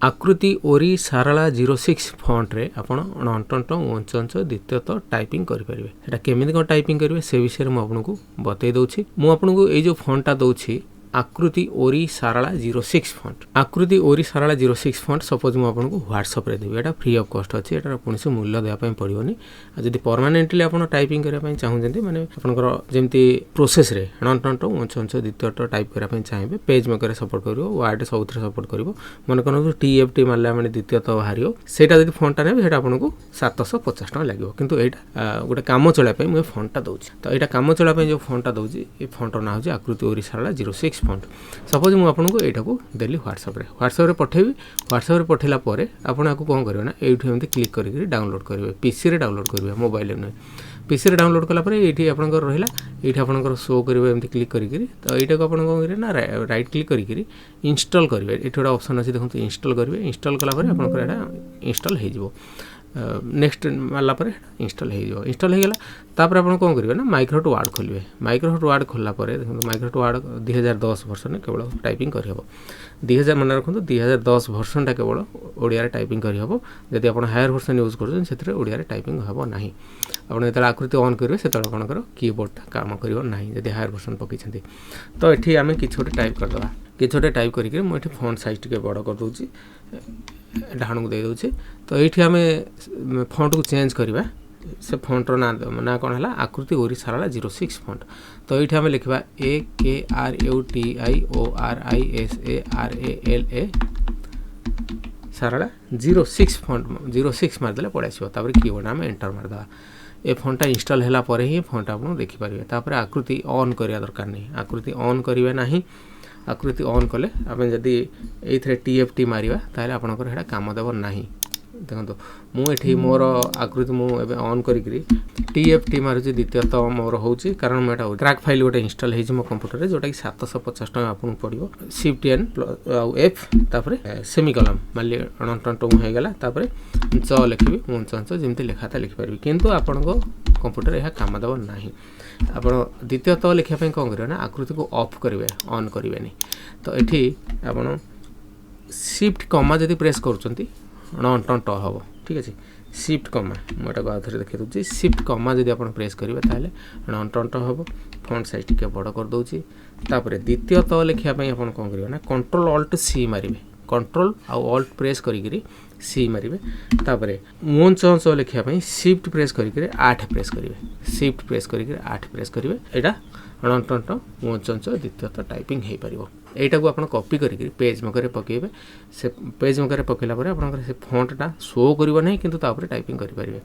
आकृति ओरी सारला 06 फॉन्ट रे आपण अणटंट उंच द्वितीयत टाइपिंग करेंगे। एटा केमिति कौन टाइपिंग करेंगे से विषय में आपको बतई दूसरी। मुझे आपको ये जो फॉन्टटा दूसरी आकृति ओरी सारला 06 फॉन्ट। आकृति ओरी सारला 06 फॉन्ट सपोज मुझे आपको व्हाट्सएप रे देबी। एटा फ्री ऑफ कॉस्ट अच्छी। एटार पुणी से मूल्य देवाई पड़ोनी। जब परमानेंटली आप टाइपिंग करने चाहते माने आपंकर जमी प्रोसेस रे अणटंट उंच द्वितीयत टाइप करने चाहिए पेज मेकर सपोर्ट कर वार्ड सब सपोर्ट कर मन कर TFT मारे मैंने द्वितीयत बाहर से फंडटा ने आपको 750 टका लगे। किंतु यहाँ गोटे कम चलापी मुझे फंडटा दूसरी। तो यहाँ कम चलापी जो फंडटा दूसरी ये फंडर ना हो आकृति ओरी सारला 06 फंड। सपोज मुझे आपको यहाँ देली व्हाट्सएप पठेबी। व्हाट्सएप पठेला आपको कौन करेंगे ना ये क्लिक करके डाउनलोड करेंगे। पीसी रे डाउनलोड करेंगे मोबाइल में पीसी रे डाउनलोड कला ये आपंकर रहा ये आपंकर शो करेंगे एमती क्लिक करके। तो यहाँ को आप कौन करेंगे ना राइट क्लिक करके इंस्टॉल करेंगे। ये गोटे ऑप्शन अच्छी देखो इंस्टॉल करेंगे। इंस्टॉल कलापर आपंकर यहाँ इंस्टॉल हो नेक्स्ट मारला इंस्टॉल हो इंस्टॉल हो गला। तापर आप कौन करेंगे ना माइक्रोसॉफ्ट वर्ड खोलिए। माइक्रोसॉफ्ट वर्ड खोलला देखो माइक्रोसॉफ्ट वर्ड 2010 वर्षन केवल टाइपिंग करहब। 2000 मन रखु 2010 वर्षनटा केवल ओडिया टाइपिंग करहब। जदि आप हायर वर्षन यूज कर ओडिया टाइपिंग हम ना। आपड़ जो आकृति ऑन करेंगे से आपंकर कीबोर्डटा काम करना जब हायर वर्षन पकई। तो ये आम कि गोटे टाइप करदे कि गोटे टाइप करके मुझे फॉन्ट साइज टे बड़ कर दूसरी डाण को दे दूसरी। तो ये आम फॉन्ट को चेंज करवा से फॉन्टर ना कौन है आकृति ओरी सारला 06 फॉन्ट। तो ये आम लिखा AKRUTIORISARALA सारला 06 फॉन्ट 06 मारदे पड़े आसो। कीबोर्ड आम एंटर मारदा। ये फॉन्टटा इंस्टॉल होला परे ही फॉन्ट आप देखिपारे। तापर आकृति ऑन करिया दरकार नहीं। आकृति ऑन करिवे नाही। आकृति ऑन कले आम जदि ये TFT मारिबा ताले आपनकर हेडा काम देव नाही। देखो मुझे मोर आकृति मुझे ऑन करी TFT मारुची द्वितीयत मोर होची कारण मुझे ट्रैक फाइल गोटे इंस्टॉल हो मो कंप्यूटर रे जोटा कि 750 टका आपको पड़ो। Shift N F तापर सेमिकोलन माली अणटंट हो गला। तापर च लिखी उंच जमी लिखा था लिखिपारि। किंतु आपण कंप्यूटर यह काम देव नाही। आप द्वितीयत लिखापी कौन करेंगे ना आकृति को ऑफ करेंगे ऑन करेंगे नहीं। तो ये आप शिफ्ट कमा जब प्रेस कर अणटंट हम ठीक अच्छे। शिफ्ट कमा मुझे आउे देखिए दूसरी शिफ्ट कमा जब आप प्रेस करेंगे ताले अणटंट हम। फॉन्ट साइज टे बड़ कर दूसरी। तापर द्वितीयत लिखापी आप कौन करेंगे ना कंट्रोल ऑल्ट C मारे। कंट्रोल आउ ऑल्ट प्रेस करी C मारे। तापर उंच लिखापी शिफ्ट प्रेस करके 8 प्रेस करेंगे। शिफ्ट प्रेस करके 8 प्रेस करेंगे। यहाँ अणटंट उंच द्वितीयत टाइपिंग हो पार। यहीटा को आप कॉपी करके पेज मेकर पकेबे। से पेज मेकर पकेला आप फॉन्टटा शो करना नहीं किंतु टाइपिंग करेंगे।